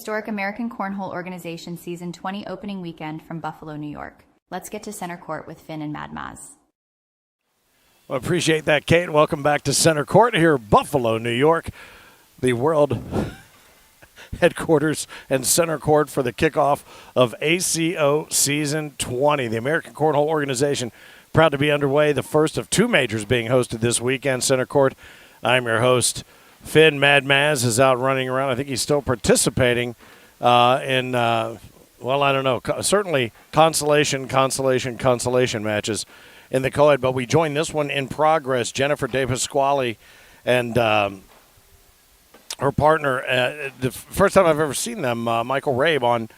historic American Cornhole Organization Season 20 opening weekend from Buffalo, New York. Let's get to center court with Finn and Mad Maz. Well, appreciate that, Kate. Welcome back to center court here, Buffalo, New York, the world headquarters and center court for the kickoff of ACO Season 20. The American Cornhole Organization proud to be underway, the first of two majors being hosted this weekend. Center court, I'm your host, Finn. Mad Maz is out running around. I think he's still participating in, well, I don't know, certainly consolation matches in the Coed. But we join this one in progress. Jennifer DePasquale and her partner, the first time I've ever seen them, Michael Rabe, on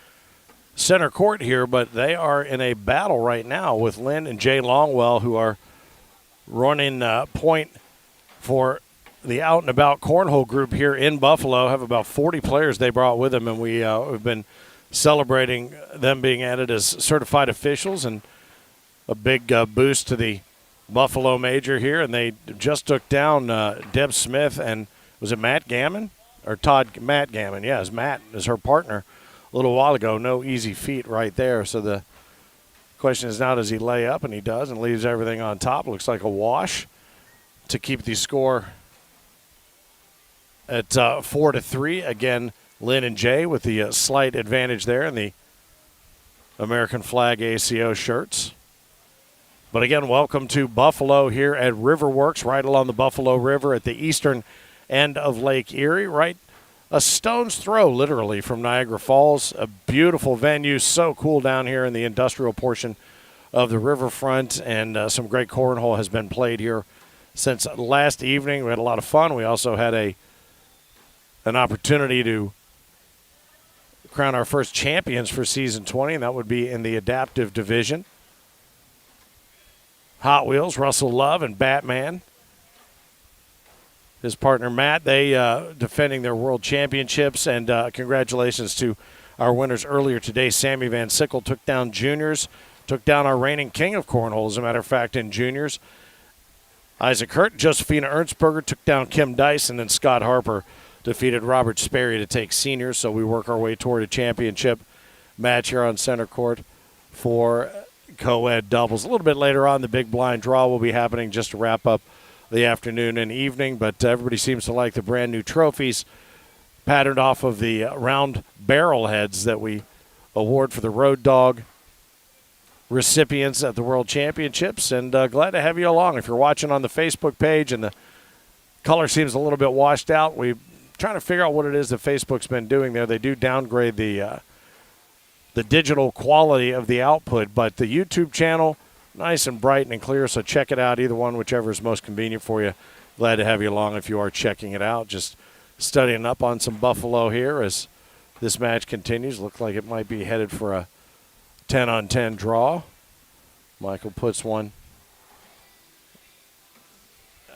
center court here, but they are in a battle right now with Lynn and Jay Longwell, who are running point for the Out and About Cornhole group here in Buffalo. Have about 40 players they brought with them, and we've been celebrating them being added as certified officials, and a big boost to the Buffalo Major here. And they just took down Deb Smith and was it Matt Gammon or Matt Gammon? Yes, Matt is her partner a little while ago. No easy feat right there. So the question is now, does he lay up? And he does, and leaves everything on top. Looks like a wash to keep the score at 4-3. Again, Lynn and Jay with the slight advantage there in the American flag ACO shirts. But again, welcome to Buffalo here at Riverworks, right along the Buffalo River at the eastern end of Lake Erie, right a stone's throw literally from Niagara Falls. A beautiful venue, so cool down here in the industrial portion of the riverfront, and some great cornhole has been played here since last evening. We had a lot of fun. We also had an opportunity to crown our first champions for Season 20, and that would be in the adaptive division. Hot Wheels, Russell Love, and Batman, his partner Matt, they defending their world championships. And congratulations to our winners earlier today. Sammy Van Sickle took down juniors, took down our reigning king of cornhole, as a matter of fact, in juniors. Isaac Hurt, Josephina Ernstberger took down Kim Dice, and then Scott Harper defeated Robert Sperry to take seniors. So we work our way toward a championship match here on center court for Coed doubles. A little bit later on, the big blind draw will be happening just to wrap up the afternoon and evening. But everybody seems to like the brand new trophies patterned off of the round barrel heads that we award for the Road Dog recipients at the World Championships. And glad to have you along. If you're watching on the Facebook page and the color seems a little bit washed out, we're trying to figure out what it is that Facebook's been doing there. They do downgrade the digital quality of the output, but the YouTube channel, nice and bright and clear, so check it out, either one, whichever is most convenient for you. Glad to have you along if you are checking it out. Just studying up on some Buffalo here as this match continues. Looks like it might be headed for a 10-on-10 draw. Michael puts one.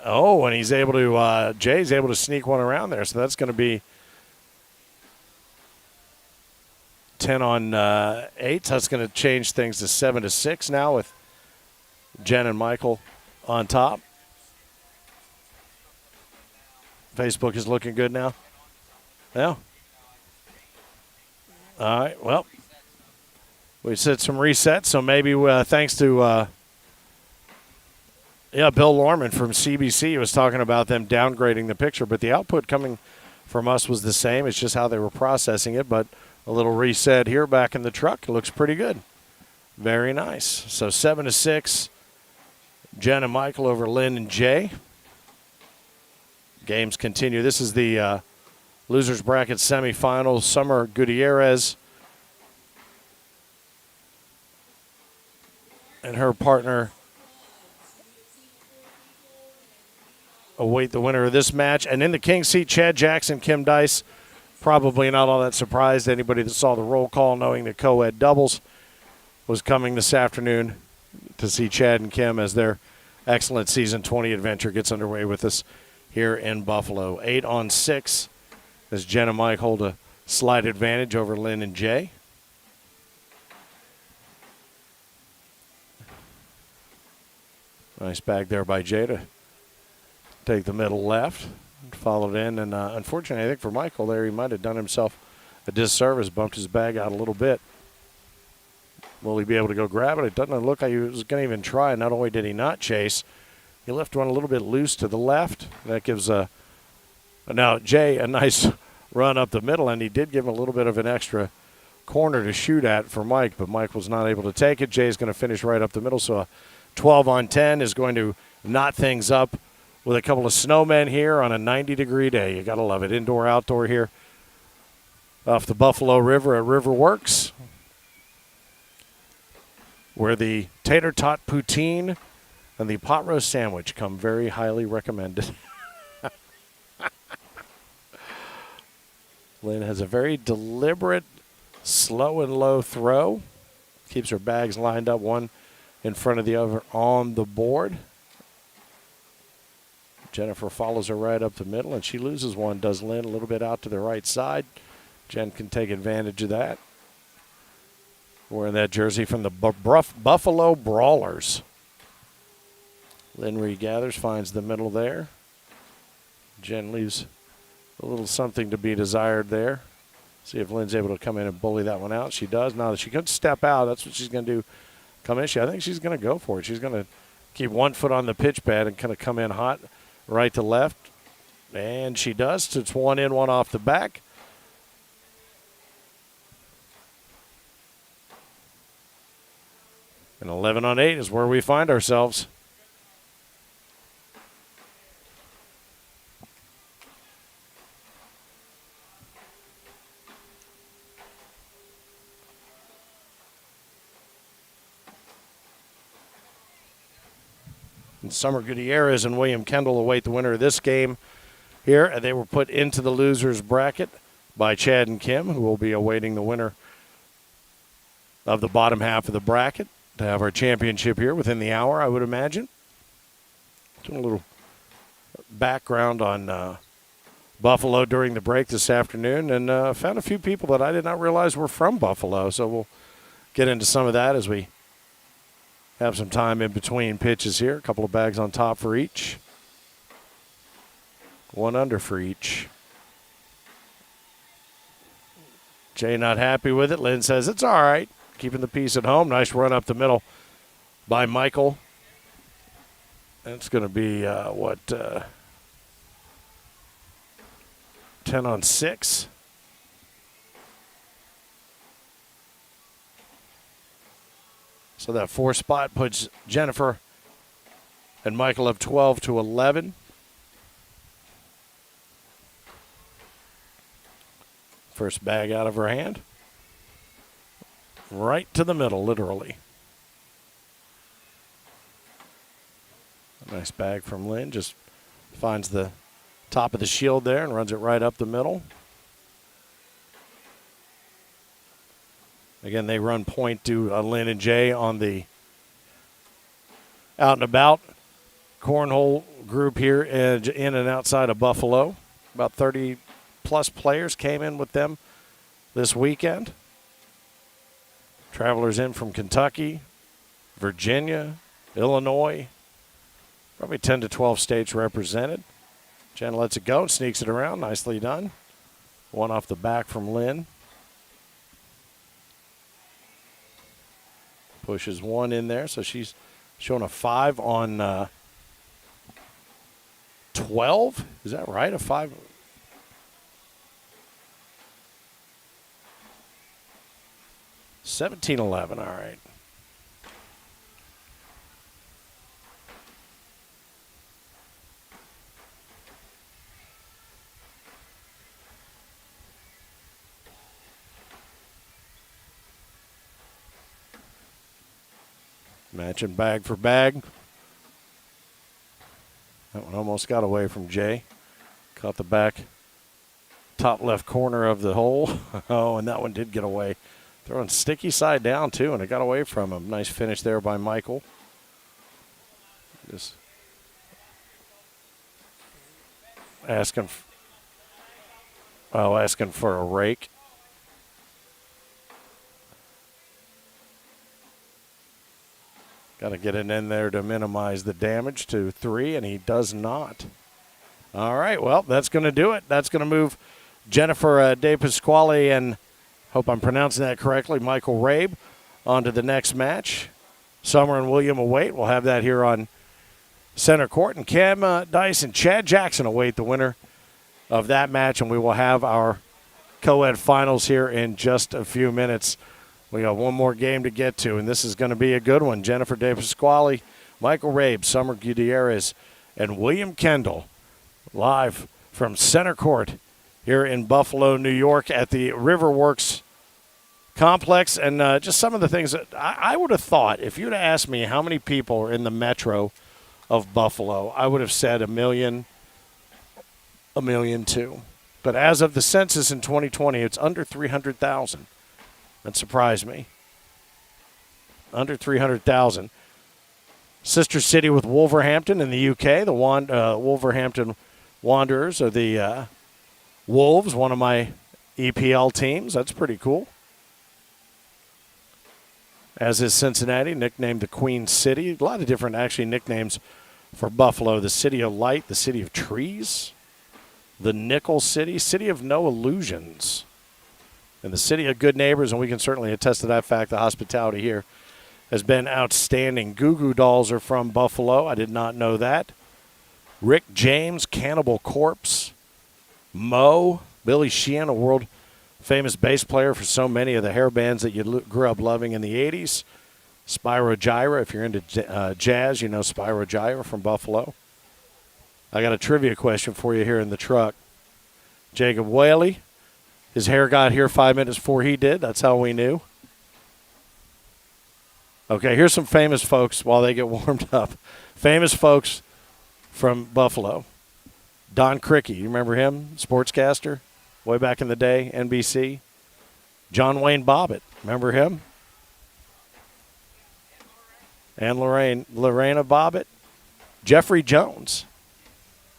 Oh, and he's able to, Jay's able to sneak one around there, so that's going to be 10-on-8. That's going to change things to 7-6 now with Jen and Michael on top. Facebook is looking good now. Yeah. All right, well, we said some resets, so maybe thanks to Bill Lorman from CBC was talking about them downgrading the picture, but the output coming from us was the same. It's just how they were processing it, but a little reset here back in the truck. It looks pretty good. Very nice. So 7-6, Jen and Michael over Lynn and Jay. Games continue. This is the losers bracket semifinals. Summer Gutierrez and her partner await the winner of this match. And in the king seat, Chad Jackson, Kim Dice. Probably not all that surprised. Anybody that saw the roll call knowing that Coed doubles was coming this afternoon to see Chad and Kim as their excellent Season 20 adventure gets underway with us here in Buffalo. 8-on-6 as Jen and Mike hold a slight advantage over Lynn and Jay. Nice bag there by Jay to take the middle left. Followed in, and unfortunately, I think for Michael there, he might have done himself a disservice, bumped his bag out a little bit. Will he be able to go grab it? It doesn't look like he was going to even try. Not only did he not chase, he left one a little bit loose to the left. That gives now Jay a nice run up the middle, and he did give him a little bit of an extra corner to shoot at for Mike, but Mike was not able to take it. Jay's going to finish right up the middle, so a 12 on 10 is going to knot things up with a couple of snowmen here on a 90-degree day. You got to love it. Indoor, outdoor here off the Buffalo River at Riverworks, where the tater tot poutine and the pot roast sandwich come very highly recommended. Lynn has a very deliberate, slow and low throw. Keeps her bags lined up, one in front of the other on the board. Jennifer follows her right up the middle, and she loses one. Does Lynn a little bit out to the right side. Jen can take advantage of that. Wearing that jersey from the Buffalo Brawlers. Lynn regathers, finds the middle there. Jen leaves a little something to be desired there. See if Lynn's able to come in and bully that one out. She does. Now that she could step out, that's what she's going to do. Come in. I think she's going to go for it. She's going to keep one foot on the pitch pad and kind of come in hot right to left. And she does. It's one in, one off the back. And 11 on 8 is where we find ourselves. And Summer Gutierrez and William Kendall await the winner of this game here. And they were put into the losers bracket by Chad and Kim, who will be awaiting the winner of the bottom half of the bracket to have our championship here within the hour, I would imagine. Doing a little background on Buffalo during the break this afternoon, and found a few people that I did not realize were from Buffalo. So we'll get into some of that as we have some time in between pitches here. A couple of bags on top for each. One under for each. Jay not happy with it. Lynn says it's all right. Keeping the piece at home. Nice run up the middle by Michael. That's going to be, 10 on 6. So that 4 spot puts Jennifer and Michael up 12 to 11. First bag out of her hand. Right to the middle, literally. A nice bag from Lynn. Just finds the top of the shield there and runs it right up the middle. Again, they run point to Lynn and Jay on the out and about cornhole group here in and outside of Buffalo. About 30-plus players came in with them this weekend. Travelers in from Kentucky, Virginia, Illinois. Probably 10 to 12 states represented. Jen lets it go, sneaks it around. Nicely done. One off the back from Lynn. Pushes one in there, so she's showing a 5 on 12. Is that right? A 5? $17-11, all right. Matching bag for bag. That one almost got away from Jay. Caught the back top left corner of the hole. Oh, and that one did get away. Throwing sticky side down, too, and it got away from him. Nice finish there by Michael. Just asking for a rake. Got to get it in there to minimize the damage to 3, and he does not. All right, well, that's going to do it. That's going to move Jennifer De Pasquale and, hope I'm pronouncing that correctly, Michael Rabe on to the next match. Summer and William await. We'll have that here on center court. And Cam Dice and Chad Jackson await the winner of that match. And we will have our co-ed finals here in just a few minutes. We got one more game to get to, and this is going to be a good one. Jennifer De Pasquale, Michael Rabe, Summer Gutierrez, and William Kendall live from center court here in Buffalo, New York at the Riverworks complex. And just some of the things that I would have thought, if you'd have asked me how many people are in the metro of Buffalo, I would have said 1 million too. But as of the census in 2020, it's under 300,000. That surprised me. Under 300,000. Sister city with Wolverhampton in the UK. The Wolverhampton Wanderers are the Wolves, one of my EPL teams. That's pretty cool. As is Cincinnati, nicknamed the Queen City. A lot of different, actually, nicknames for Buffalo. The City of Light, the City of Trees, the Nickel City, City of No Illusions, and the City of Good Neighbors, and we can certainly attest to that fact. The hospitality here has been outstanding. Goo Goo Dolls are from Buffalo. I did not know that. Rick James, Cannibal Corpse, Mo, Billy Sheehan, a world-famous bass player for so many of the hair bands that you grew up loving in the 80s. Spyro Gyra, if you're into jazz, you know Spyro Gyra from Buffalo. I got a trivia question for you here in the truck. Jacob Whaley, his hair got here 5 minutes before he did. That's how we knew. Okay, here's some famous folks while they get warmed up. Famous folks from Buffalo. Don Criqui, you remember him? Sportscaster, way back in the day, NBC. John Wayne Bobbitt, remember him? And Lorena Bobbitt. Jeffrey Jones,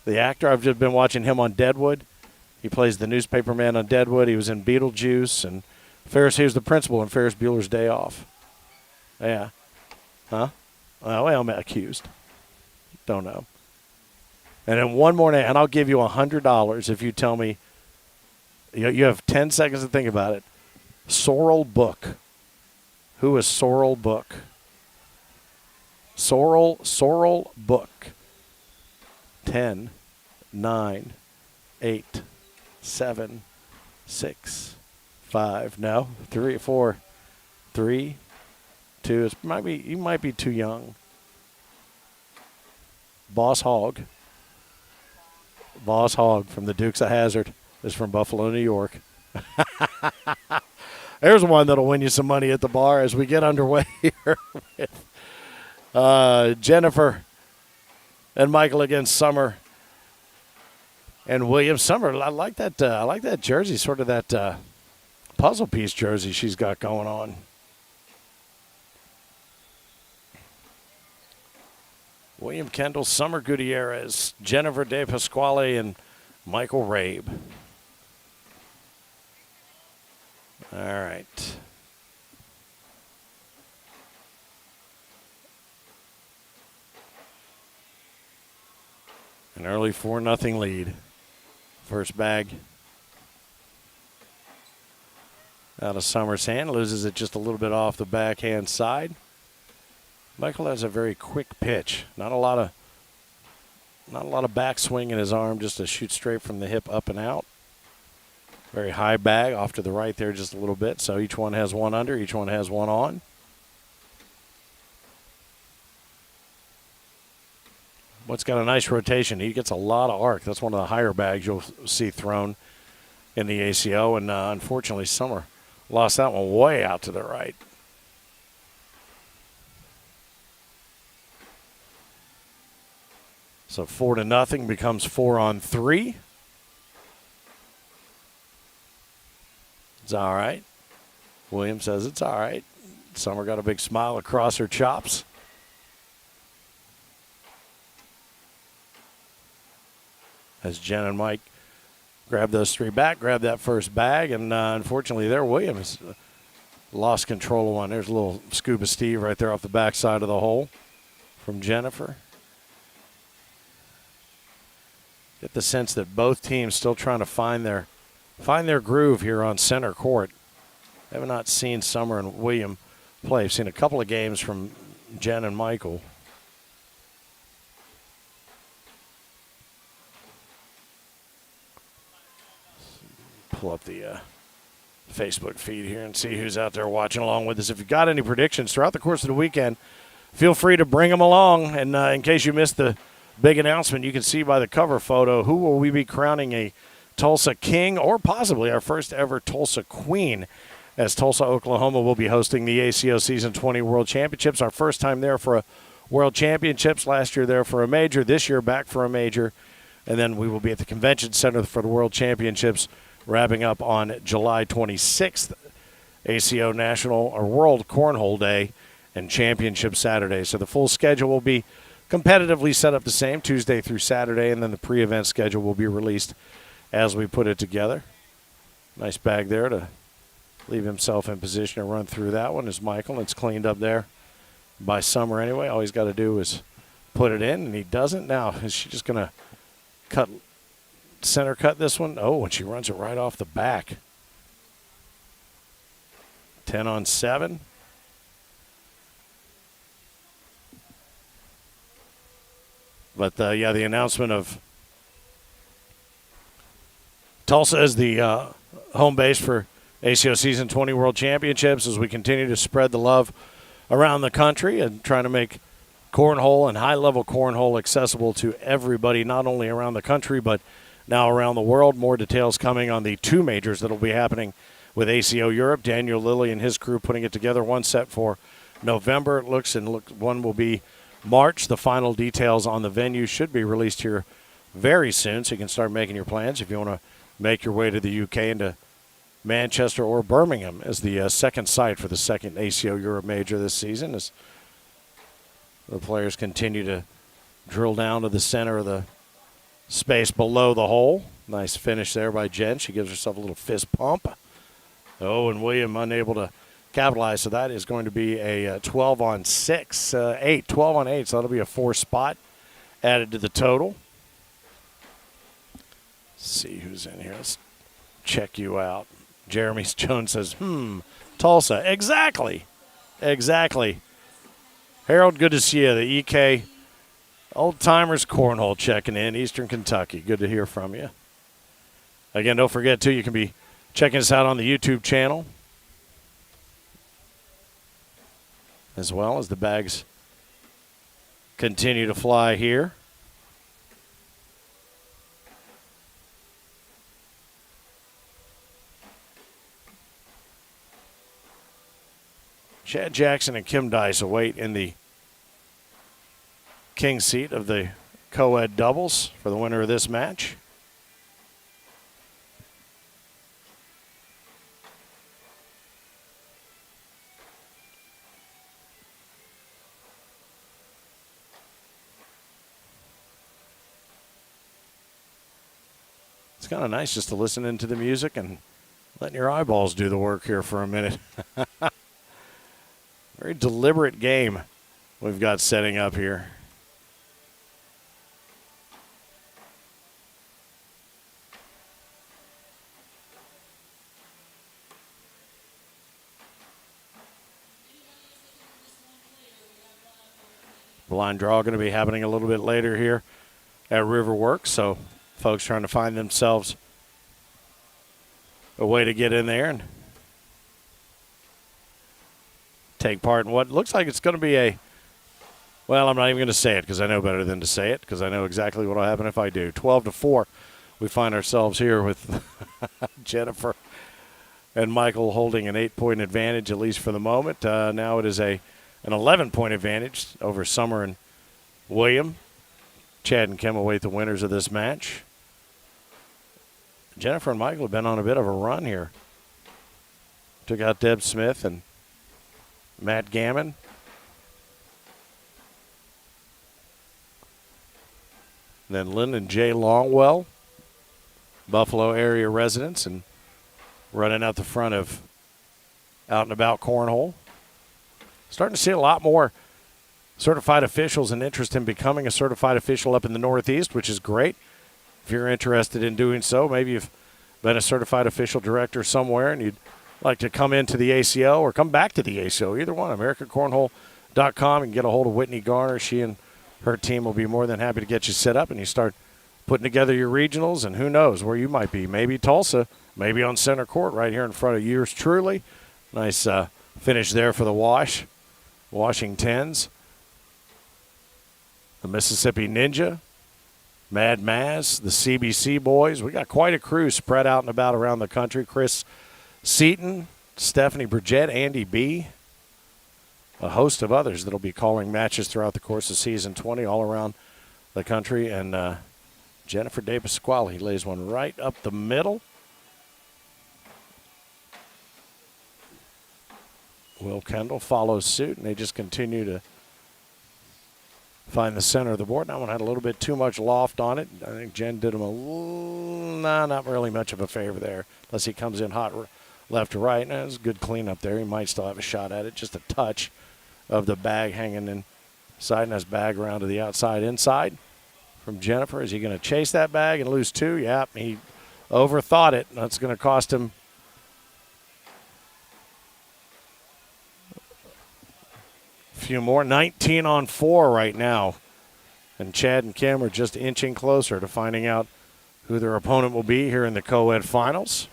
the actor. I've just been watching him on Deadwood. He plays the newspaper man on Deadwood. He was in Beetlejuice, and he was the principal in Ferris Bueller's Day Off. Yeah. Huh? Well, I'm accused. Don't know. And then one more name, and I'll give you $100 if you tell me. You have 10 seconds to think about it. Sorrel Book. Who is Sorrel Book? Sorrel Book. 10, 9, 8, 7, 6, 5. No, 3, 4, 3, 2. You might be too young. Boss Hogg. Boss Hogg from the Dukes of Hazzard is from Buffalo, New York. There's one that'll win you some money at the bar as we get underway here with Jennifer and Michael against Summer and William. Summer, I like that. I like that jersey, sort of that puzzle piece jersey she's got going on. William Kendall, Summer Gutierrez, Jennifer De Pasquale, and Michael Rabe. All right. An early 4-0 lead. First bag out of Summer's hand. Loses it just a little bit off the backhand side. Michael has a very quick pitch. Not a lot of backswing in his arm, just to shoot straight from the hip up and out. Very high bag off to the right there just a little bit. So each one has one under, each one has one on. What's got a nice rotation. He gets a lot of arc. That's one of the higher bags you'll see thrown in the ACO. And unfortunately, Summer lost that one way out to the right. So 4-0 becomes 4-on-3. It's all right. Williams says it's all right. Summer got a big smile across her chops. As Jen and Mike grab those three back, grab that first bag, and unfortunately there Williams lost control of one. There's a little Scuba Steve right there off the backside of the hole from Jennifer. Get the sense that both teams still trying to find their find their groove here on center court. I have not seen Summer and William play. I've seen a couple of games from Jen and Michael. Pull up the Facebook feed here and see who's out there watching along with us. If you've got any predictions throughout the course of the weekend, feel free to bring them along. And in case you missed the big announcement, you can see by the cover photo who will we be crowning a Tulsa King or possibly our first ever Tulsa Queen, as Tulsa, Oklahoma will be hosting the ACO Season 20 World Championships. Our first time there for a World Championships. Last year there for a major. This year back for a major. And then we will be at the Convention Center for the World Championships, wrapping up on July 26th, ACO National or World Cornhole Day and Championship Saturday. So the full schedule will be competitively set up the same, Tuesday through Saturday, and then the pre-event schedule will be released as we put it together. Nice bag there to leave himself in position to run through that one is Michael. It's cleaned up there by Summer anyway. All he's got to do is put it in, and he doesn't. Now, is she just going to center cut this one? Oh, and she runs it right off the back. 10 on 7. But, yeah, the announcement of Tulsa as the home base for ACO Season 20 World Championships as we continue to spread the love around the country and trying to make cornhole and high-level cornhole accessible to everybody, not only around the country but now around the world. More details coming on the 2 majors that will be happening with ACO Europe. Daniel Lilly and his crew putting it together. One set for November, it looks, and one will be March. The final details on the venue should be released here very soon, so you can start making your plans if you want to make your way to the UK and to Manchester or Birmingham as the second site for the second ACO Europe major this season, as the players continue to drill down to the center of the space below the hole. Nice finish there by Jen. She gives herself a little fist pump. Oh, and William unable to capitalize, so that is going to be a 12 on 6, 8, 12 on 8, so that'll be a 4 spot added to the total. Let's see who's in here. Let's check you out. Jeremy Jones says, Tulsa. Exactly. Harold, good to see you. The EK Old Timers Cornhole checking in, Eastern Kentucky. Good to hear from you. Again, don't forget, too, you can be checking us out on the YouTube channel, as well as the bags continue to fly here. Chad Jackson and Kim Dice await in the king seat of the Coed doubles for the winner of this match. It's kind of nice just to listen into the music and letting your eyeballs do the work here for a minute. Very deliberate game we've got setting up here. Blind draw going to be happening a little bit later here at Riverworks, so folks trying to find themselves a way to get in there and take part in what looks like it's going to be a, well, I'm not even going to say it because I know better than to say it because I know exactly what will happen if I do. 12-4, we find ourselves here with Jennifer and Michael holding an 8-point advantage, at least for the moment. Now it is an 11-point advantage over Summer and William. Chad and Kim await the winners of this match. Jennifer and Michael have been on a bit of a run here. Took out Deb Smith and Matt Gammon. Then Lyndon J. Longwell, Buffalo area residents, and running out the front of Out and About Cornhole. Starting to see a lot more certified officials and interest in becoming a certified official up in the Northeast, which is great. If you're interested in doing so, maybe you've been a certified official director somewhere and you'd like to come into the ACO or come back to the ACO, either one, AmericanCornhole.com, and get a hold of Whitney Garner. She and her team will be more than happy to get you set up, and you start putting together your regionals, and who knows where you might be. Maybe Tulsa, maybe on center court right here in front of yours truly. Nice finish there for the Washingtons. The Mississippi Ninja, Mad Maz, the CBC boys. We got quite a crew spread out and about around the country. Chris Seaton, Stephanie Bridgette, Andy B., a host of others that will be calling matches throughout the course of season 20 all around the country. And Jennifer De Pasquale lays one right up the middle. Will Kendall follows suit, and they just continue to find the center of the board. That one had a little bit too much loft on it. I think Jen did him not really much of a favor there, unless he comes in hot left to right. And it was a good cleanup there. He might still have a shot at it. Just a touch of the bag hanging inside, and his bag around to the outside inside from Jennifer. Is he going to chase that bag and lose two? Yep, he overthought it. That's going to cost him a few more. 19 on 4 right now. And Chad and Kim are just inching closer to finding out who their opponent will be here in the co-ed finals.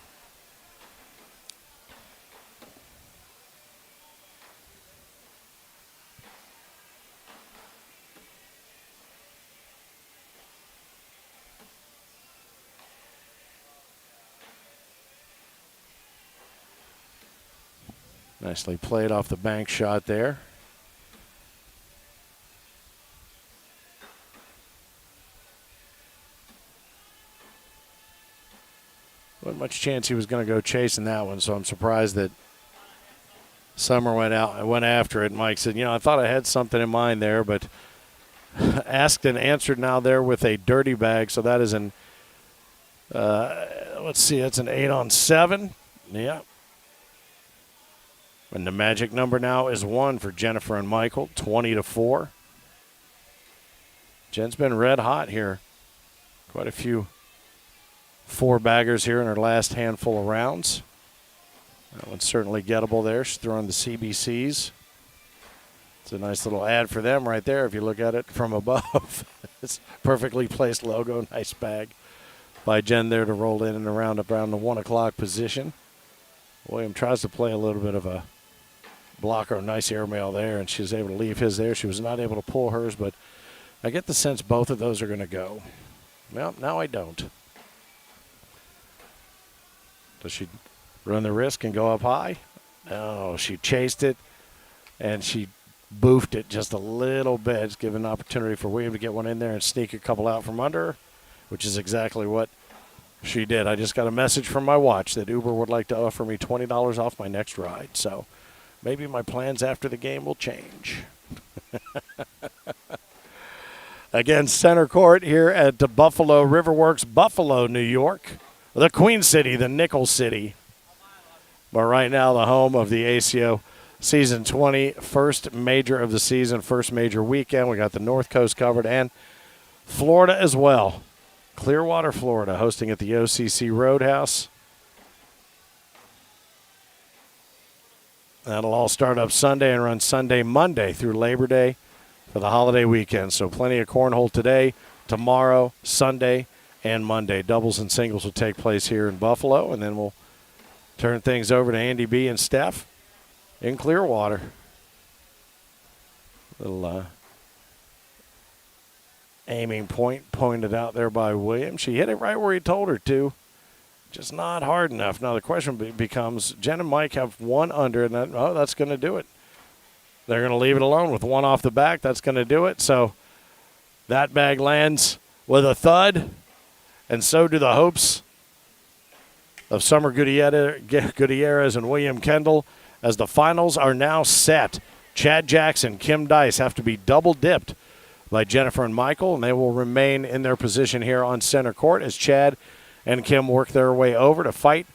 Nicely played off the bank shot there. Wasn't much chance he was going to go chasing that one, so I'm surprised that Summer went after it. Mike said, I thought I had something in mind there, but asked and answered now there with a dirty bag. So that is let's see, that's an 8 on 7. Yeah. And the magic number now is 1 for Jennifer and Michael, 20-4. Jen's been red hot here. Quite a few 4-baggers here in her last handful of rounds. That one's certainly gettable there. She's throwing the CBCs. It's a nice little ad for them right there if you look at it from above. It's perfectly placed logo. Nice bag by Jen there to roll in and around the 1 o'clock position. William tries to play a little bit of a blocker, nice airmail there, and she was able to leave his there. She was not able to pull hers, but I get the sense both of those are going to go. Well, now I don't. Does she run the risk and go up high? No, she chased it, and she boofed it just a little bit. It's given an opportunity for William to get one in there and sneak a couple out from under her, which is exactly what she did. I just got a message from my watch that Uber would like to offer me $20 off my next ride. So maybe my plans after the game will change. Again, center court here at the Buffalo Riverworks, Buffalo, New York. The Queen City, the Nickel City. But right now, the home of the ACO Season 20, first major of the season, first major weekend. We got the North Coast covered and Florida as well. Clearwater, Florida, hosting at the OCC Roadhouse. That'll all start up Sunday and run Sunday, Monday through Labor Day for the holiday weekend. So plenty of cornhole today, tomorrow, Sunday, and Monday. Doubles and singles will take place here in Buffalo, and then we'll turn things over to Andy B. and Steph in Clearwater. Little aiming point pointed out there by Williams. She hit it right where he told her to. Just not hard enough. Now the question becomes, Jen and Mike have one under, and that's going to do it. They're going to leave it alone with one off the back. That's going to do it. So that bag lands with a thud, and so do the hopes of Summer Gutierrez and William Kendall, as the finals are now set. Chad Jackson, Kim Dice have to be double-dipped by Jennifer and Michael, and they will remain in their position here on center court as Chad and Kim work their way over to fight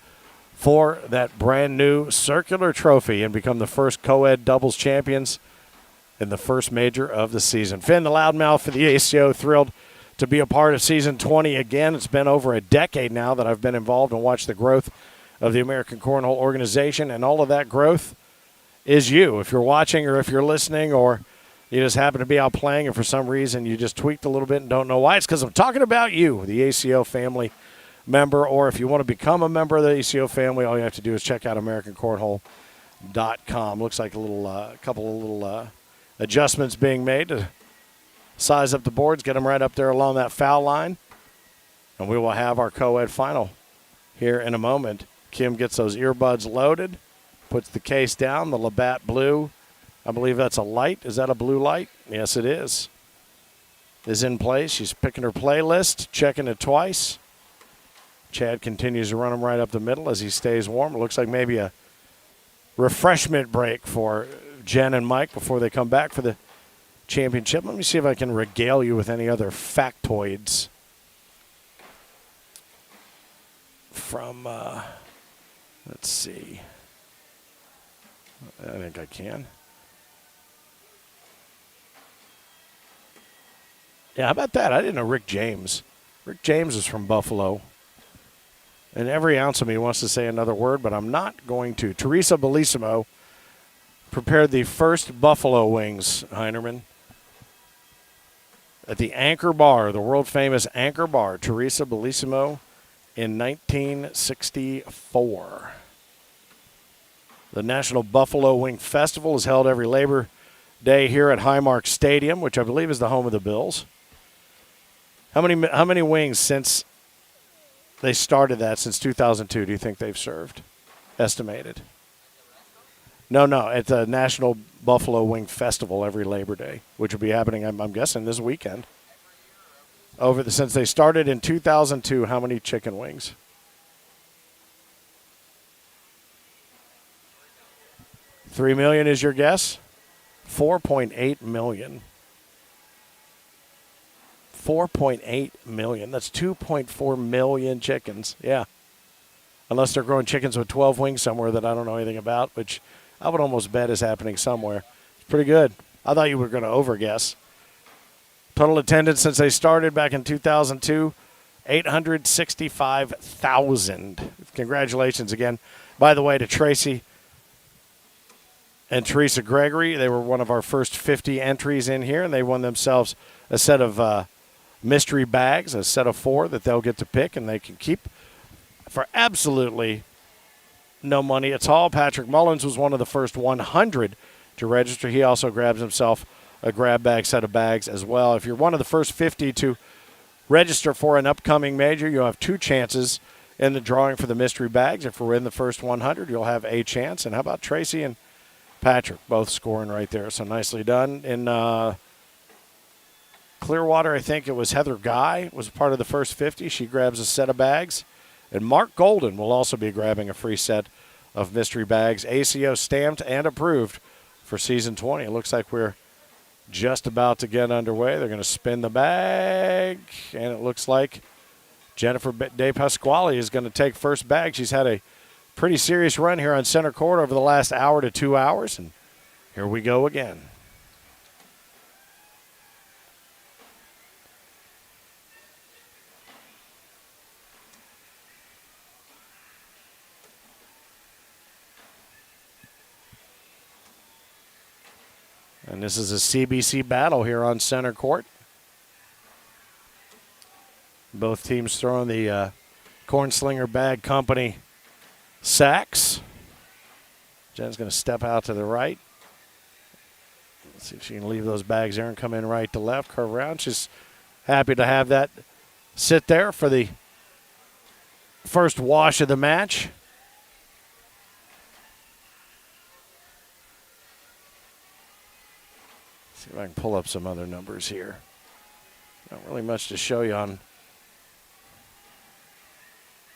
for that brand-new circular trophy and become the first co-ed doubles champions in the first major of the season. Finn, the loudmouth for the ACO, thrilled to be a part of season 20 again. It's been over a decade now that I've been involved and watched the growth of the American Cornhole organization, and all of that growth is you. If you're watching or if you're listening or you just happen to be out playing and for some reason you just tweaked a little bit and don't know why, it's because I'm talking about you, the ACO family member, or if you want to become a member of the ACO family, all you have to do is check out AmericanCornhole.com. Looks like a couple of little adjustments being made to size up the boards, get them right up there along that foul line, and we will have our co-ed final here in a moment. Kim gets those earbuds loaded, puts the case down, the Labatt Blue, I believe that's a light. Is that a blue light? Yes, it is in place. She's picking her playlist, checking it twice. Chad continues to run him right up the middle as he stays warm. It looks like maybe a refreshment break for Jen and Mike before they come back for the championship. Let me see if I can regale you with any other factoids from, let's see. I think I can. Yeah, how about that? I didn't know Rick James. Rick James is from Buffalo. And every ounce of me wants to say another word, but I'm not going to. Teresa Bellissimo prepared the first buffalo wings, Heinerman, at the Anchor Bar, the world-famous Anchor Bar, Teresa Bellissimo, in 1964. The National Buffalo Wing Festival is held every Labor Day here at Highmark Stadium, which I believe is the home of the Bills. How many wings since they started that, since 2002, do you think they've served? Estimated. No, at the National Buffalo Wing Festival every Labor Day, which will be happening, I'm guessing, this weekend. Since they started in 2002, how many chicken wings? 3 million is your guess? 4.8 million. 4.8 million. That's 2.4 million chickens. Yeah. Unless they're growing chickens with 12 wings somewhere that I don't know anything about, which I would almost bet is happening somewhere. It's pretty good. I thought you were going to overguess. Total attendance since they started back in 2002, 865,000. Congratulations again, by the way, to Tracy and Teresa Gregory. They were one of our first 50 entries in here, and they won themselves a set of mystery bags, a set of 4 that they'll get to pick, and they can keep for absolutely no money at all. Patrick Mullins was one of the first 100 to register. He also grabs himself a grab bag set of bags as well. If you're one of the first 50 to register for an upcoming major, you'll have 2 chances in the drawing for the mystery bags. If we're in the first 100, you'll have a chance. And how about Tracy and Patrick both scoring right there? So nicely done. In Clearwater, I think it was Heather Guy was part of the first 50. She grabs a set of bags. And Mark Golden will also be grabbing a free set of mystery bags. ACO stamped and approved for season 20. It looks like we're just about to get underway. They're going to spin the bag, and it looks like Jennifer De Pasquale is going to take first bag. She's had a pretty serious run here on center court over the last hour to 2 hours, and here we go again. And this is a CBC battle here on center court. Both teams throwing the Cornslinger Bag Company sacks. Jen's going to step out to the right. Let's see if she can leave those bags there and come in right to left, curve around. She's happy to have that sit there for the first wash of the match. See if I can pull up some other numbers here. Not really much to show you on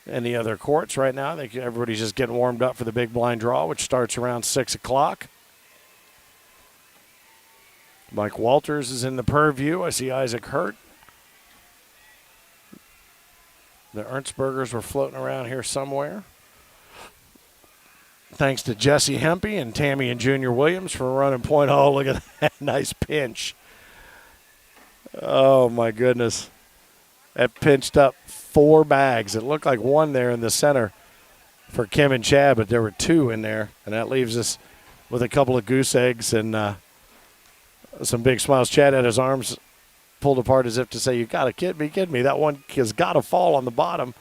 any other courts right now. I think everybody's just getting warmed up for the big blind draw, which starts around 6 o'clock. Mike Walters is in the purview. I see Isaac Hurt. The Ernstbergers were floating around here somewhere. Thanks to Jesse Hempy and Tammy and Junior Williams for running point. Oh, look at that nice pinch. Oh, my goodness. That pinched up 4 bags. It looked like one there in the center for Kim and Chad, but there were 2 in there, and that leaves us with a couple of goose eggs and some big smiles. Chad had his arms pulled apart as if to say, "You got to be kidding me. That one has got to fall on the bottom,"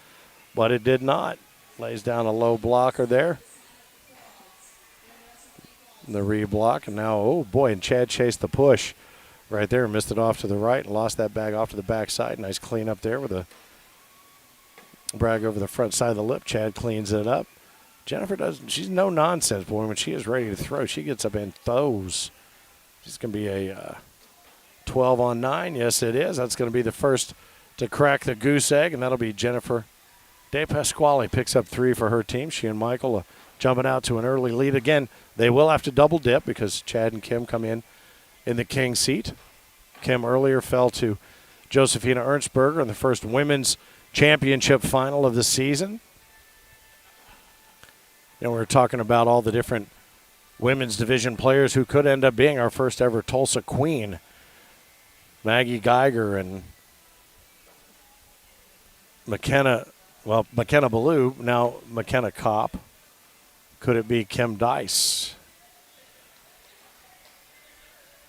but it did not. Lays down a low blocker there. The re-block, and now, oh boy, and Chad chased the push right there, missed it off to the right and lost that bag off to the backside. Nice clean up there with a brag over the front side of the lip. Chad cleans it up. Jennifer she's no nonsense, boy. When she is ready to throw, she gets up and throws. She's going to be a 12 on 9. Yes, it is. That's going to be the first to crack the goose egg, and that'll be Jennifer De Pasquale. Picks up 3 for her team. She and Michael jumping out to an early lead. Again, they will have to double dip because Chad and Kim come in the king seat. Kim earlier fell to Josephina Ernstberger in the first women's championship final of the season. And we're talking about all the different women's division players who could end up being our first ever Tulsa Queen. Maggie Geiger and McKenna Ballou, now McKenna Kopp. Could it be Kim Dice?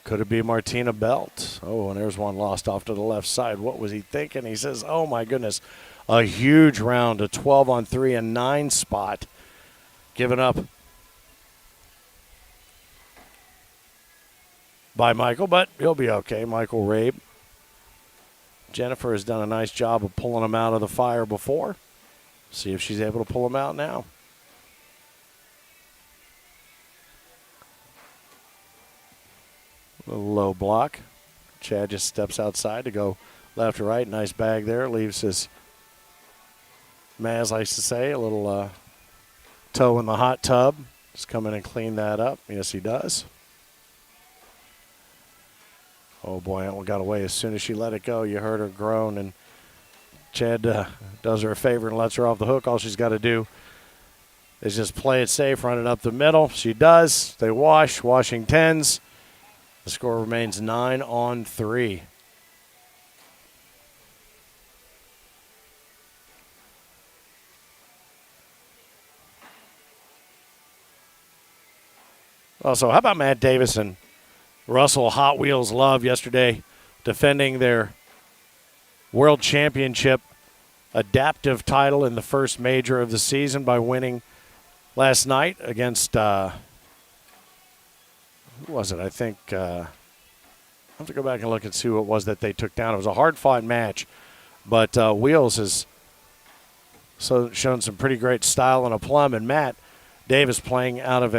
Could it be Martina Belt? Oh, and there's one lost off to the left side. What was he thinking? He says, oh, my goodness, a huge round, a 12 on 3 and 9 spot. Given up by Michael, but he'll be okay. Michael Rabe. Jennifer has done a nice job of pulling him out of the fire before. See if she's able to pull him out now. A low block. Chad just steps outside to go left to right. Nice bag there. Leaves his, Maz likes to say, a little toe in the hot tub. Just come in and clean that up. Yes, he does. Oh, boy, that one got away as soon as she let it go. You heard her groan, and Chad does her a favor and lets her off the hook. All she's got to do is just play it safe, run it up the middle. She does. They wash. Washing 10s. The score remains 9 on 3. Also, how about Matt Davis and Russell Hot Wheels Love yesterday defending their World Championship adaptive title in the first major of the season by winning last night against who was it? I think I'll have to go back and look and see who it was that they took down. It was a hard-fought match, but Wheels has shown some pretty great style and aplomb, and Matt Davis playing out of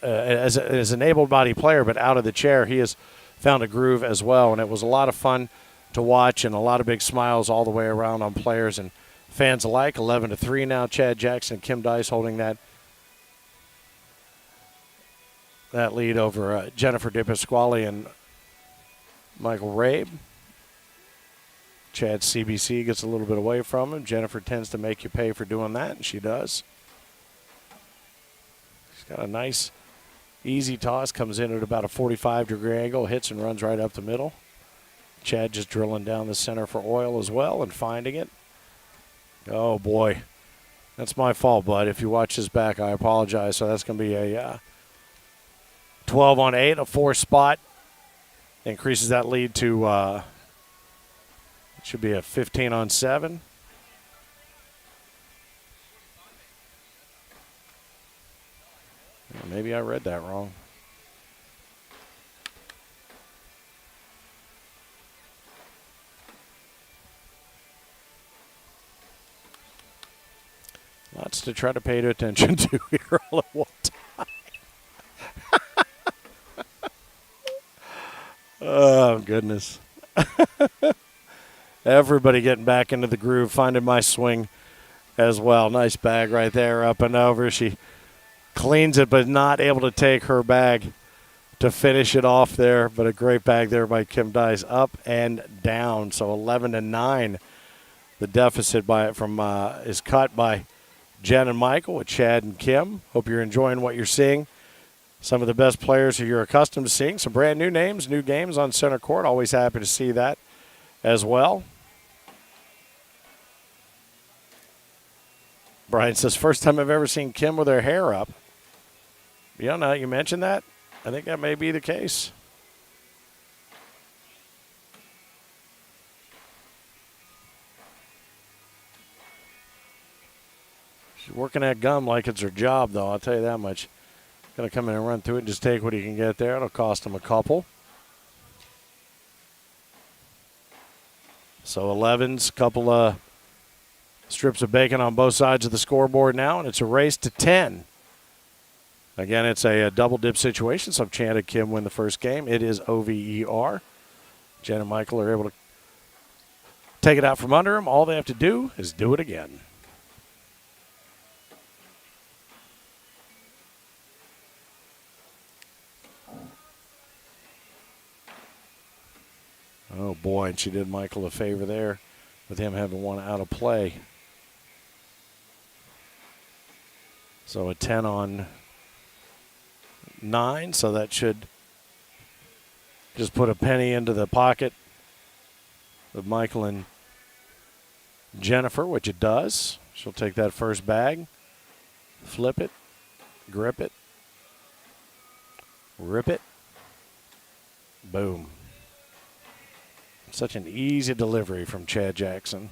as an able-bodied player, but out of the chair. He has found a groove as well, and it was a lot of fun to watch and a lot of big smiles all the way around on players and fans alike. 11-3 now. Chad Jackson and Kim Dice holding that lead over Jennifer De Pasquale and Michael Rabe. Chad CBC gets a little bit away from him. Jennifer tends to make you pay for doing that, and she does. She's got a nice, easy toss. Comes in at about a 45-degree angle, hits and runs right up the middle. Chad just drilling down the center for oil as well and finding it. Oh, boy. That's my fault, bud. If you watch this back, I apologize. So that's going to be a 12 on 8, a 4 spot. Increases that lead to, it should be a 15 on 7. Maybe I read that wrong. Lots to try to pay attention to here all at one time. Oh, goodness. Everybody getting back into the groove, finding my swing as well. Nice bag right there, up and over. She cleans it, but not able to take her bag to finish it off there. But a great bag there by Kim Dice, up and down. So 11-9. The deficit is cut by Jen and Michael with Chad and Kim. Hope you're enjoying what you're seeing. Some of the best players who you're accustomed to seeing. Some brand new names, new games on center court. Always happy to see that as well. Brian says, first time I've ever seen Kim with her hair up. You don't know, you mentioned that? I think that may be the case. She's working that gum like it's her job, though. I'll tell you that much. Going to come in and run through it and just take what he can get there. It'll cost him a couple. So 11's, couple of strips of bacon on both sides of the scoreboard now, and it's a race to 10. Again, it's a double dip situation, so I've chanted Kim win the first game. It is OVER. Jen and Michael are able to take it out from under him. All they have to do is do it again. Oh, boy, and she did Michael a favor there with him having one out of play. So a 10 on 9, so that should just put a penny into the pocket of Michael and Jennifer, which it does. She'll take that first bag, flip it, grip it, rip it, boom. Such an easy delivery from Chad Jackson.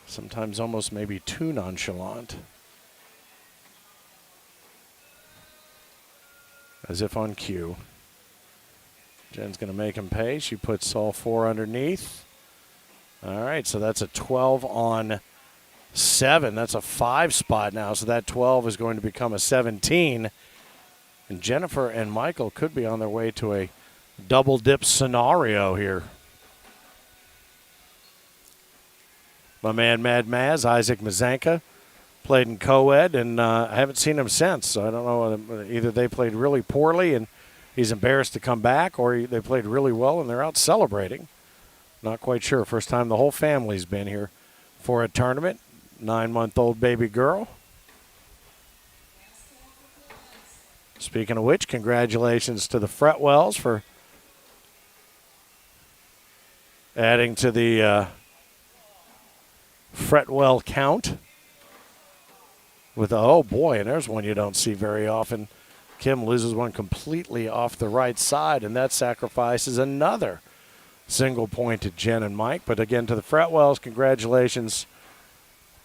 Sometimes almost maybe too nonchalant. As if on cue. Jen's going to make him pay. She puts all 4 underneath. All right, so that's a 12 on 7. That's a 5 spot now, so that 12 is going to become a 17. And Jennifer and Michael could be on their way to a double dip scenario here. My man Mad Maz, Isaac Mazanka, played in Coed, and I haven't seen him since. So I don't know, either they played really poorly and he's embarrassed to come back, or they played really well and they're out celebrating. Not quite sure. First time the whole family's been here for a tournament. 9-month-old baby girl. Speaking of which, congratulations to the Fretwells for adding to the Fretwell count. With, oh boy, and there's one you don't see very often. Kim loses one completely off the right side, and that sacrifices another single point to Jen and Mike. But again, to the Fretwells, congratulations.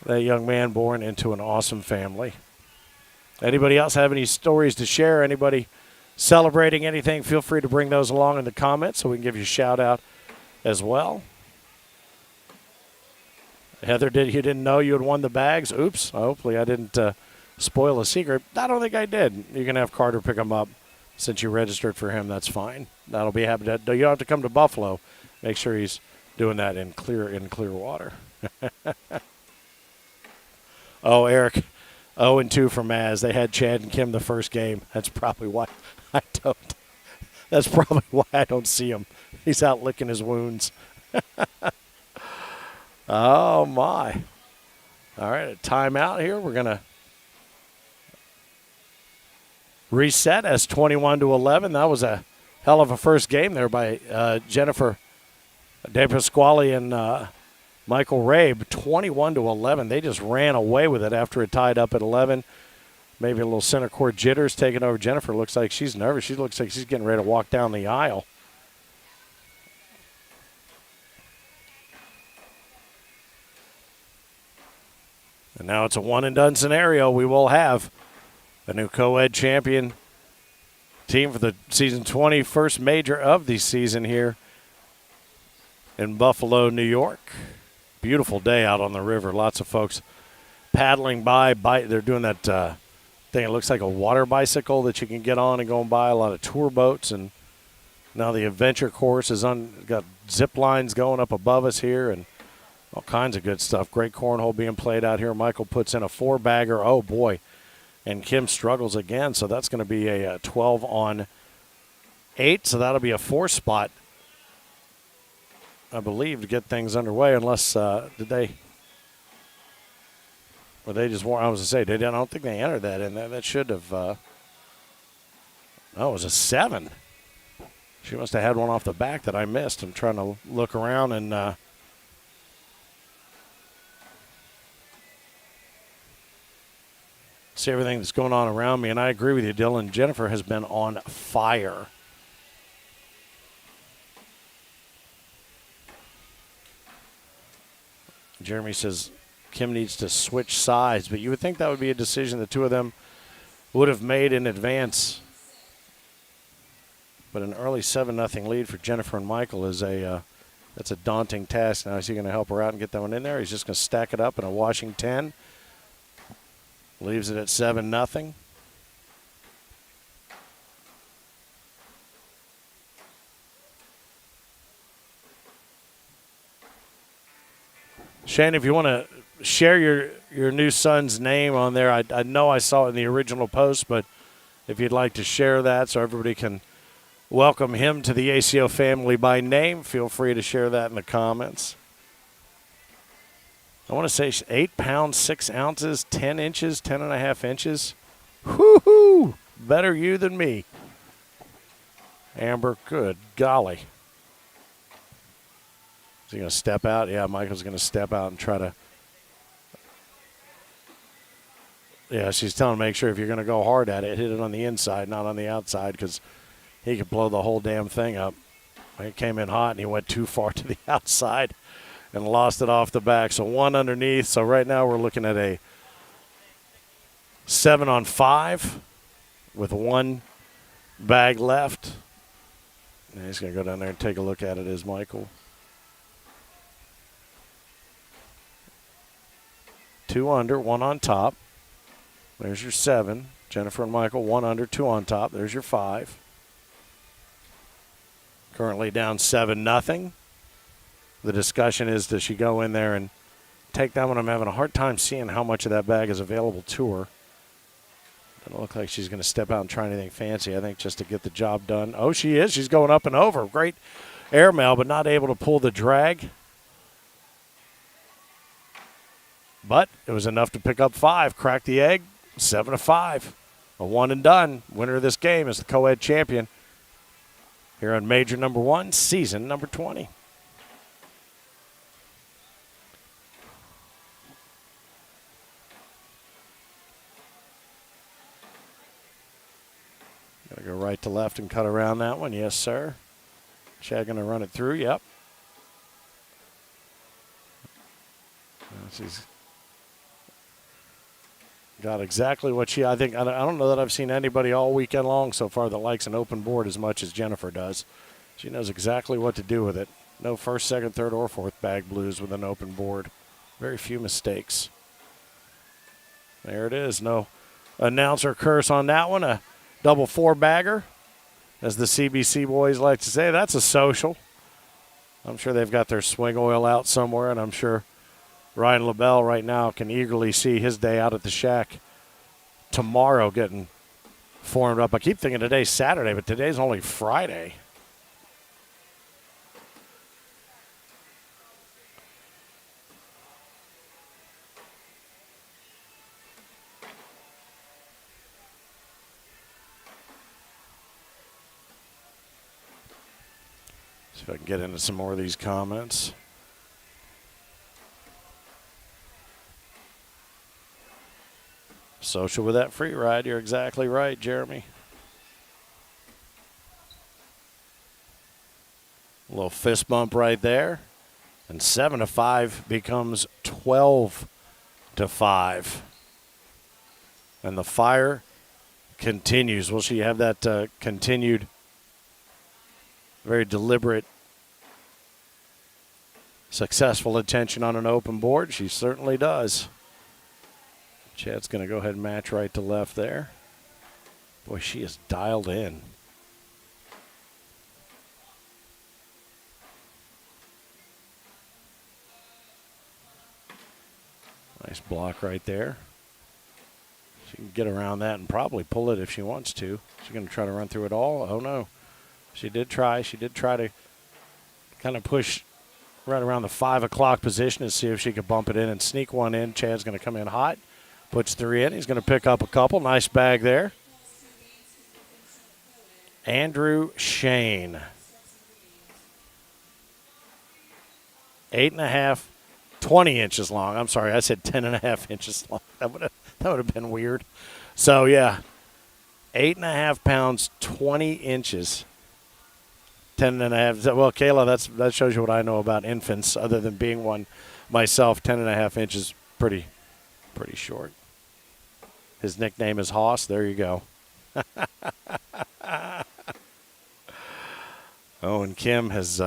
That young man born into an awesome family. Anybody else have any stories to share? Anybody celebrating anything? Feel free to bring those along in the comments so we can give you a shout out as well. Heather, you didn't know you had won the bags? Oops. Hopefully I didn't spoil a secret. I don't think I did. You can have Carter pick them up since you registered for him. That's fine. That'll be happy to. You don't have to come to Buffalo. Make sure he's doing that in clear water. Oh, Eric. 0-2 for Maz. They had Chad and Kim the first game. That's probably why I don't. That's probably why I don't see him. He's out licking his wounds. Oh, my. All right, a timeout here. We're going to reset as 21-11. That was a hell of a first game there by Jennifer De Pasquale and Michael Rabe. 21-11. They just ran away with it after it tied up at 11. Maybe a little center court jitters taking over Jennifer. Looks like she's nervous. She looks like she's getting ready to walk down the aisle. And now it's a one-and-done scenario. We will have a new co-ed champion team for the season 20 first major of the season here in Buffalo, New York. Beautiful day out on the river. Lots of folks paddling by. They're doing that thing. It looks like a water bicycle that you can get on and going by. A lot of tour boats. And now the adventure course is got zip lines going up above us here and all kinds of good stuff. Great cornhole being played out here. Michael puts in a 4-bagger. Oh, boy. And Kim struggles again. So that's going to be a 12 on 8. So that'll be a 4-spot, I believe, to get things underway. Unless, did they? Well, they just, I was going to say, I don't think they entered that in there. That should have, it was a 7. She must have had one off the back that I missed. I'm trying to look around and see everything that's going on around me. And I agree with you, Dylan. Jennifer has been on fire. Jeremy says Kim needs to switch sides, but you would think that would be a decision the two of them would have made in advance. But an early 7-0 lead for Jennifer and Michael is that's a daunting task. Now, is he going to help her out and get that one in there? He's just going to stack it up in a washing 10. Leaves it at 7-0. Shane, if you want to share your new son's name on there, I know I saw it in the original post, but if you'd like to share that so everybody can welcome him to the ACO family by name, feel free to share that in the comments. I want to say 8 pounds, 6 ounces, 10 inches, 10.5 inches. Whoo-hoo! Better you than me. Amber, good golly. Is he going to step out? Yeah, Michael's going to step out and try to. Yeah, she's telling him make sure if you're going to go hard at it, hit it on the inside, not on the outside, because he could blow the whole damn thing up. He came in hot and he went too far to the outside and lost it off the back. So one underneath. So right now we're looking at a 7-on-5 with one bag left. And he's going to go down there and take a look at it as Michael. 2 under, 1 on top. There's your 7. Jennifer and Michael, 1 under, 2 on top. There's your 5. Currently down 7-0. The discussion is, does she go in there and take that one? I'm having a hard time seeing how much of that bag is available to her. Doesn't look like she's going to step out and try anything fancy. I think just to get the job done. Oh, she is. She's going up and over. Great airmail, but not able to pull the drag. But it was enough to pick up 5. Crack the egg. 7-5. A one and done. Winner of this game is the Coed champion here on Major number 1, season number 20. Gotta go right to left and cut around that one. Yes, sir. Chad gonna run it through. Yep. She's got exactly what I think. I don't know that I've seen anybody all weekend long so far that likes an open board as much as Jennifer does. She knows exactly what to do with it. No first, second, third, or fourth bag blues with an open board. Very few mistakes. There it is. No announcer curse on that one. A double 4-bagger, as the CBC boys like to say. That's a social. I'm sure they've got their swing oil out somewhere, and I'm sure Ryan LaBelle right now can eagerly see his day out at the shack tomorrow getting formed up. I keep thinking today's Saturday, but today's only Friday. See if I can get into some more of these comments. Social with that free ride. You're exactly right, Jeremy. A little fist bump right there. And 7-5 becomes 12-5. And the fire continues. Will she have that continued, very deliberate, successful attention on an open board? She certainly does. Chad's going to go ahead and match right to left there. Boy, she is dialed in. Nice block right there. She can get around that and probably pull it if she wants to. She's going to try to run through it all. Oh, no. She did try. She did try to kind of push right around the 5 o'clock position and see if she could bump it in and sneak one in. Chad's going to come in hot. Puts 3 in. He's going to pick up a couple. Nice bag there. Andrew Shane. 8.5, 20 inches long. I'm sorry, I said 10.5 inches long. That would have been weird. So, yeah, 8.5 pounds, 20 inches. 10.5. Well, Kayla, that shows you what I know about infants, other than being one myself. 10.5 inches, pretty short. His nickname is Hoss. There you go. Oh, and Kim has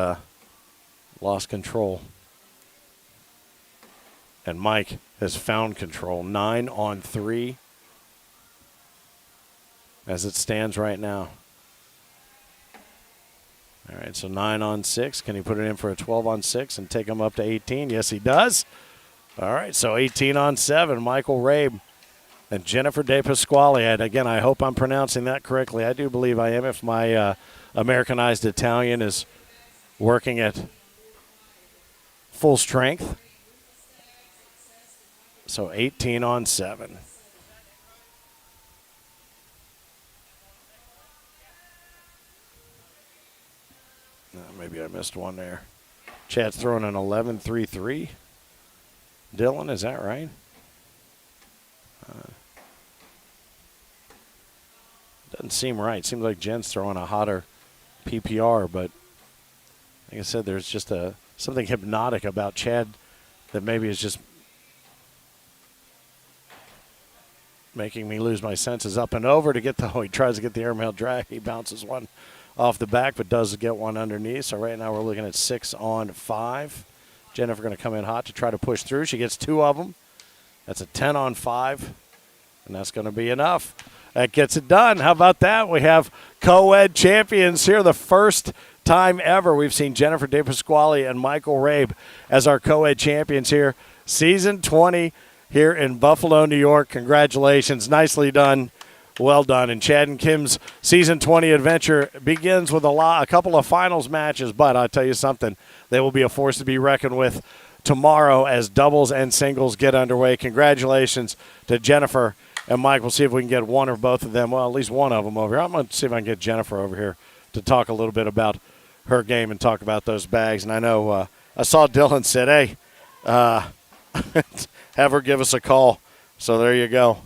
lost control. And Mike has found control. 9 on 3 as it stands right now. All right, so 9 on 6. Can he put it in for a 12 on 6 and take him up to 18? Yes, he does. All right, so 18 on 7. Michael Rabe and Jennifer De Pasquale. And again, I hope I'm pronouncing that correctly. I do believe I am if my Americanized Italian is working at full strength. So 18 on 7. Maybe I missed one there. Chad's throwing an 11-3-3. Dylan, is that right? Doesn't seem right. Seems like Jen's throwing a hotter PPR, but like I said, there's just something hypnotic about Chad that maybe is just making me lose my senses. Up and over to get he tries to get the airmail drag. He bounces one off the back, but does get one underneath. So right now we're looking at 6 on 5. Jennifer going to come in hot to try to push through. She gets 2 of them. That's a 10 on 5, and that's going to be enough. That gets it done. How about that? We have co-ed champions here. The first time ever we've seen Jennifer De Pasquale and Michael Rabe as our co-ed champions here. Season 20 here in Buffalo, New York. Congratulations. Nicely done. Well done. And Chad and Kim's Season 20 adventure begins with a couple of finals matches, but I'll tell you something, they will be a force to be reckoned with tomorrow as doubles and singles get underway. Congratulations to Jennifer and Mike. We'll see if we can get one or both of them, well, at least one of them over here. I'm going to see if I can get Jennifer over here to talk a little bit about her game and talk about those bags. And I know I saw Dylan said, hey, have her give us a call. So there you go.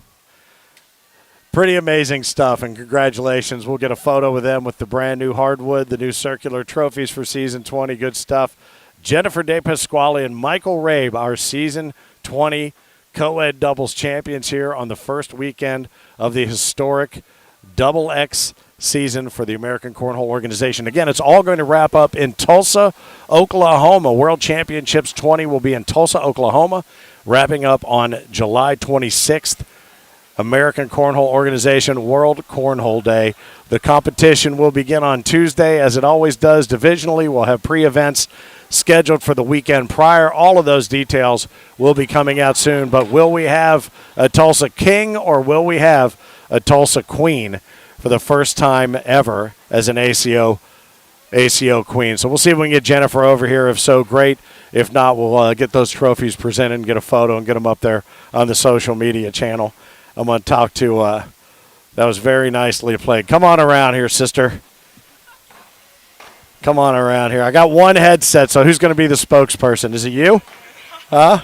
Pretty amazing stuff, and congratulations. We'll get a photo with them with the brand-new hardwood, the new circular trophies for Season 20. Good stuff. Jennifer De Pasquale and Michael Rabe, our Season 20 co-ed doubles champions here on the first weekend of the historic Double X season for the American Cornhole Organization. Again, it's all going to wrap up in Tulsa, Oklahoma. World Championships 20 will be in Tulsa, Oklahoma, wrapping up on July 26th. American Cornhole Organization World Cornhole Day. The competition will begin on Tuesday, as it always does divisionally. We'll have pre-events scheduled for the weekend prior. All of those details will be coming out soon. But will we have a Tulsa King or will we have a Tulsa Queen for the first time ever as an ACO Queen? So we'll see if we can get Jennifer over here. If so, great. If not, we'll get those trophies presented and get a photo and get them up there on the social media channel. I'm going to talk to, that was very nicely played. Come on around here, sister. Come on around here. I got one headset, so who's going to be the spokesperson? Is it you? Huh?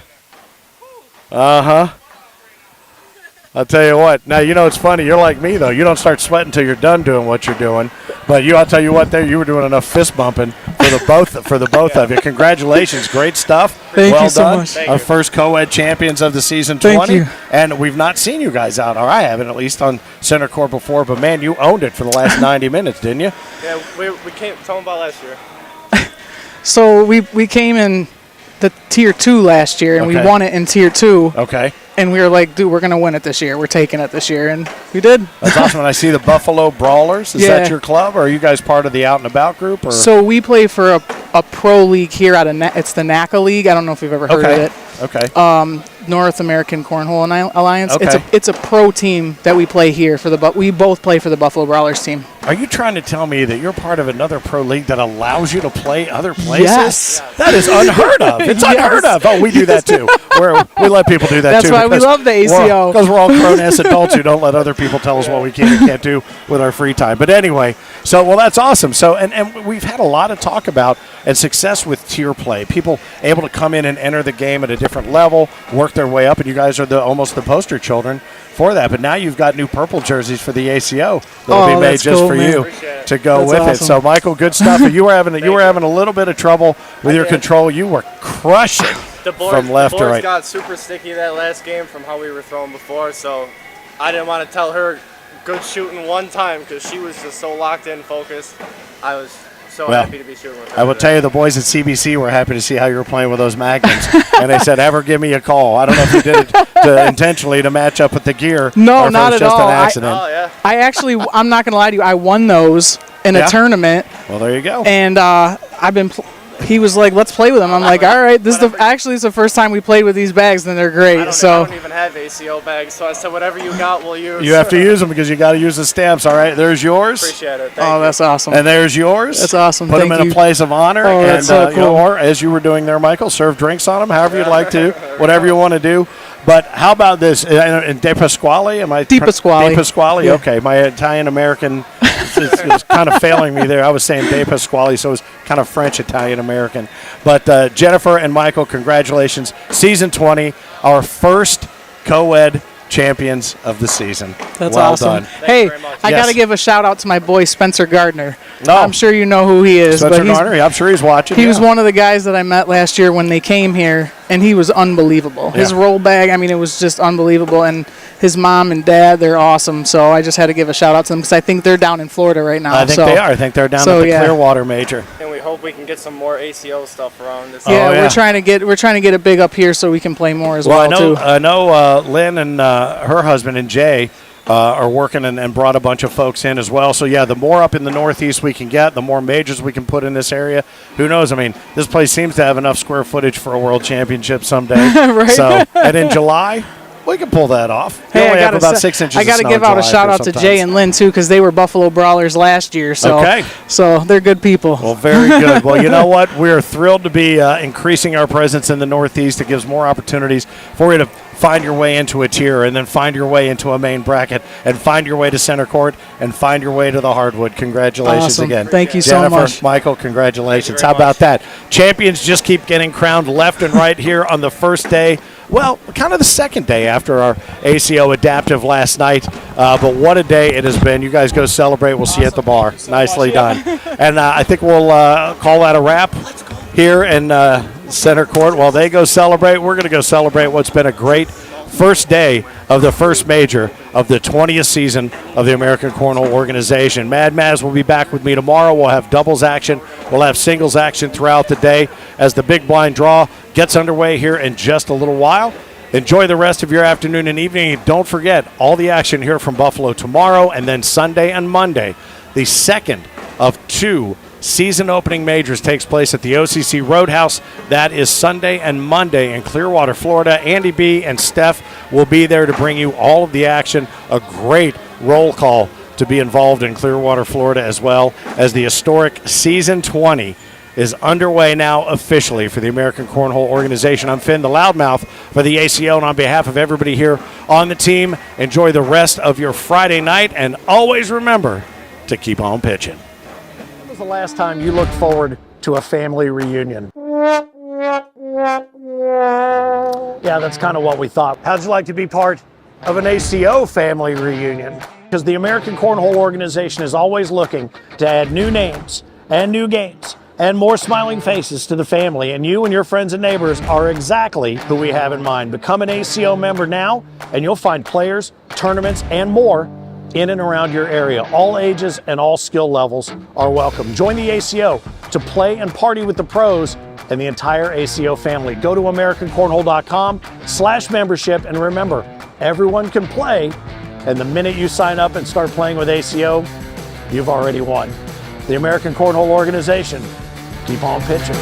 Uh-huh. I'll tell you what. Now, you know, it's funny. You're like me, though. You don't start sweating until you're done doing what you're doing. But I'll tell you what, there you were doing enough fist bumping for the both of you. Congratulations. Great stuff. Thank well you so done. much. Our first co-ed champions of the Season 20. Thank you. And we've not seen you guys out, or I haven't, at least on Center Court before. But, man, you owned it for the last 90 minutes, didn't you? Yeah, we came. Tell them about last year. So we came in the Tier 2 last year, and we won it in Tier 2. Okay. And we were like, dude, we're going to win it this year. We're taking it this year. And we did. That's awesome. And I see the Buffalo Brawlers. Is that your club, or are you guys part of the Out and About group? Or? So we play for a pro league here out of it's the NACA League. I don't know if you've ever heard of it. Okay. North American Cornhole Alliance. Okay. It's a pro team that we play here for we both play for the Buffalo Brawlers team. Are you trying to tell me that you're part of another pro league that allows you to play other places? Yes. That is unheard of. It's unheard of. Oh, we do that too. We let people do that That's too. why we love the ACO. Because we're all grown-ass adults who don't let other people tell us what we can and can't do with our free time. But anyway, well, that's awesome. So, and we've had a lot of talk about and success with tier play. People able to come in and enter the game at a different level, work their way up, and you guys are almost the poster children for that. But now you've got new purple jerseys for the ACO that'll be made just cool, for man. you to go That's with awesome. it. So, Michael, good stuff. You were having a little bit of trouble with your control. You were crushing from left to right. The boards got super sticky that last game from how we were throwing before, so I didn't want to tell her good shooting one time because she was just so locked in, focused. I was so happy to be shooting with her. I will tell you, the boys at CBC were happy to see how you were playing with those magnums, and they said, "Ever give me a call." I don't know if you did it intentionally to match up with the gear. No, or if not it was at just all. an accident. Oh, yeah. I actually, I'm not going to lie to you, I won those in a tournament, Well, there you go. and I've been. He was like, "Let's play with them." I'm like, "All right, this is it's the first time we played with these bags, and they're great." I don't even have ACO bags, so I said, whatever you got, we'll use. You have to use them because you got to use the stamps. All right, there's yours. Appreciate it. Thank Oh, you. that's awesome. And there's yours. That's awesome. Put Thank them in you. a place of honor, Oh, and that's so you know, cool. or as you were doing there, Michael, serve drinks on them, however you'd like to, whatever you want to do. But how about this? In De Pasquale, am I? Di Pasquale. De Pasquale. Yeah. Okay, my Italian American is kind of failing me there. I was saying De Pasquale, so it was kind of French Italian American. But Jennifer and Michael, congratulations! Season 20, our first co-ed champions of the season. That's well awesome. done. Hey, very much. I Yes. got to give a shout out to my boy Spencer Gardner. Oh. I'm sure you know who he is. Spencer but he's, Garner, I'm sure he's watching. he was yeah. one of the guys that I met last year when they came here, and he was unbelievable. His Yeah. roll bag, I mean, it was just unbelievable. And his mom and dad, they're awesome. So I just had to give a shout out to them because I think they're down in Florida right now. I think they are. I think they're down So, at the yeah. Clearwater Major. And we hope we can get some more ACO stuff around this. Yeah, Oh, yeah. we're trying to get it big up here so we can play more as well, I too. know Lynn and her husband and Jay are working and brought a bunch of folks in as well. So, yeah, the more up in the Northeast we can get, the more majors we can put in this area. Who knows? I mean, this place seems to have enough square footage for a world championship someday. Right. So, and in July, we can pull that off. We Hey, only have gotta about say- 6 inches I got to give out a shout out to Jay and Lynn too because they were Buffalo Brawlers last year. So, Okay. so they're good people. Well, very good. Well, you know what? We're thrilled to be increasing our presence in the Northeast. It gives more opportunities for you to find your way into a tier and then find your way into a main bracket and find your way to center court and find your way to the hardwood. Congratulations Awesome. again. Thank you so Jennifer, much. Michael, congratulations. Thank How you very about that? Champions just keep getting crowned left and right here on the first day. Well, kind of the second day after our ACO adaptive last night. But what a day it has been. You guys go celebrate. We'll see you at the bar. Nicely done. And I think we'll call that a wrap here in center court. While they go celebrate, we're going to go celebrate what's been a great first day of the first major of the 20th season of the American Cornhole Organization. Mad Maz will be back with me tomorrow. We'll have doubles action. We'll have singles action throughout the day as the big blind draw gets underway here in just a little while. Enjoy the rest of your afternoon and evening. Don't forget all the action here from Buffalo tomorrow and then Sunday and Monday. The second of two season opening majors takes place at the OCC Roadhouse. That is Sunday and Monday in Clearwater, Florida. Andy B. and Steph will be there to bring you all of the action. A great roll call to be involved in Clearwater, Florida, as well as the historic Season 20 is underway now officially for the American Cornhole Organization. I'm Finn, the loudmouth for the ACO, and on behalf of everybody here on the team, enjoy the rest of your Friday night, and always remember to keep on pitching. When was the last time you looked forward to a family reunion? Yeah, that's kind of what we thought. How'd you like to be part of an ACO family reunion? Because the American Cornhole Organization is always looking to add new names and new games and more smiling faces to the family, and you and your friends and neighbors are exactly who we have in mind. Become an ACO member now, and you'll find players, tournaments, and more in and around your area. All ages and all skill levels are welcome. Join the ACO to play and party with the pros and the entire ACO family. Go to AmericanCornhole.com/membership, and remember, everyone can play, and the minute you sign up and start playing with ACO, you've already won. The American Cornhole Organization. Keep on pitching.